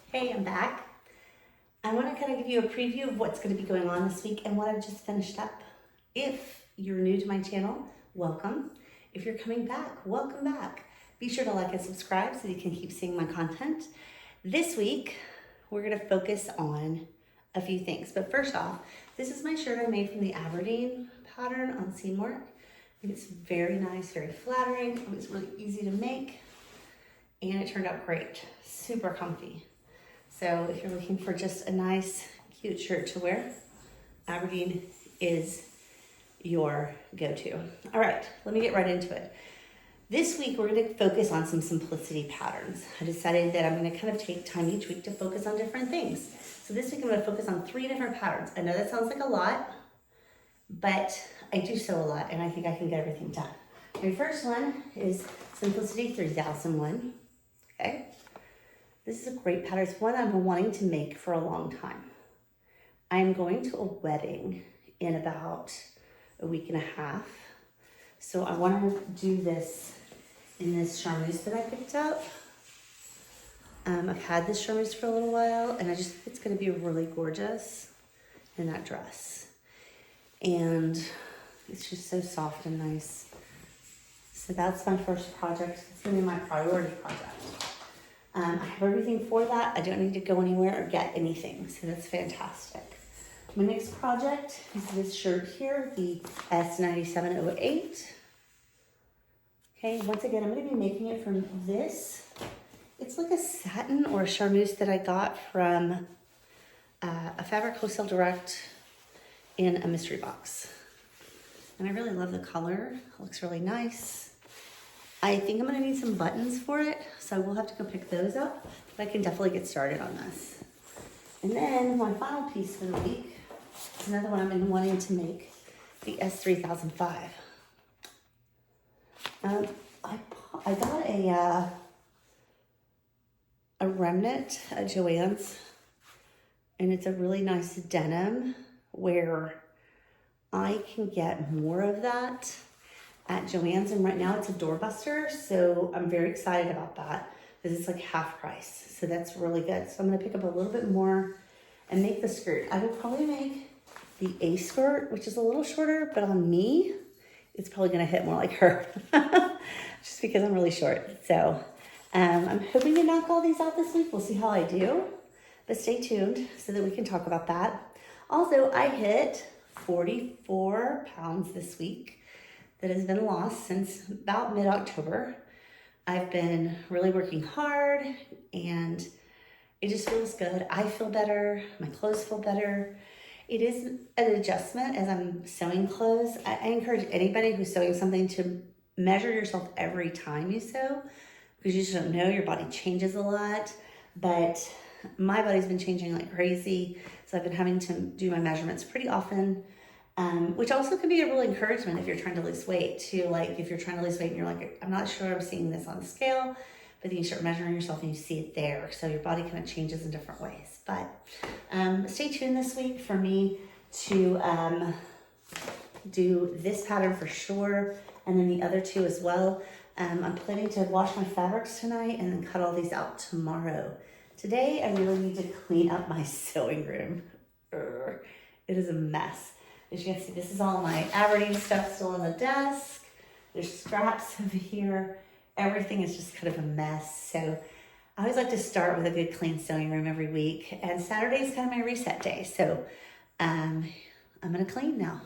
Hey, I'm back. I want to kind of give you a preview of what's going to be going on this week and what I've just finished up. If you're new to my channel, welcome. If you're coming back, welcome back. Be sure to like and subscribe so you can keep seeing my content. This week, we're going to focus on a few things. But first off, this is my shirt I made from the Aberdeen pattern on Seymour. I think it's very nice, very flattering. It was really easy to make and it turned out great. Super comfy. So if you're looking for just a nice, cute shirt to wear, Aberdeen is your go-to. All right, let me get right into it. This week, we're gonna focus on some simplicity patterns. I decided that I'm gonna kind of take time each week to focus on different things. So this week, I'm gonna focus on 3 different patterns. I know that sounds like a lot, but I do sew a lot, and I think I can get everything done. My first one is Simplicity 3001, okay? This is a great pattern. It's one I've been wanting to make for a long time. I'm going to a wedding in about a week and a half. So I want to do this in this charmeuse that I picked up. I've had this charmeuse for a little while and I just think it's going to be really gorgeous in that dress. And it's just so soft and nice. So that's my first project. It's going to be my priority project. I have everything for that. I don't need to go anywhere or get anything, so that's fantastic. My next project is this shirt here, the S9708. Okay, once again, I'm going to be making it from this. It's like a satin or a charmeuse that I got from a Fabric Wholesale Direct in a mystery box. And I really love the color. It looks really nice. I think I'm gonna need some buttons for it, so we'll have to go pick those up, but I can definitely get started on this. And then my final piece for the week is another one I've been wanting to make, the S3005. I got a remnant at Joann's, and it's a really nice denim where I can get more of that at Joann's, and right now it's a doorbuster, so I'm very excited about that because it's like half price, so that's really good. So I'm gonna pick up a little bit more and make the skirt. I will probably make the A skirt, which is a little shorter, but on me, it's probably gonna hit more like her, just because I'm really short. So I'm hoping to knock all these out this week. We'll see how I do, but stay tuned so that we can talk about that. Also, I hit 44 pounds this week. That has been lost since about mid-October. I've been really working hard and it just feels good. I feel better, my clothes feel better. It is an adjustment as I'm sewing clothes. I encourage anybody who's sewing something to measure yourself every time you sew because you just don't know, your body changes a lot. But my body's been changing like crazy. So I've been having to do my measurements pretty often. Which also could be a real encouragement if you're trying to lose weight too. Like if you're trying to lose weight and you're like, I'm not sure I'm seeing this on the scale, but then you start measuring yourself and you see it there. So your body kind of changes in different ways. But stay tuned this week for me to do this pattern for sure. And then the other two as well. I'm planning to wash my fabrics tonight and then cut all these out tomorrow. Today, I really need to clean up my sewing room. It is a mess. As you can see, this is all my Aberdeen stuff still on the desk. There's scraps over here. Everything is just kind of a mess. So I always like to start with a good clean sewing room every week. And Saturday is kind of my reset day. So I'm gonna clean now.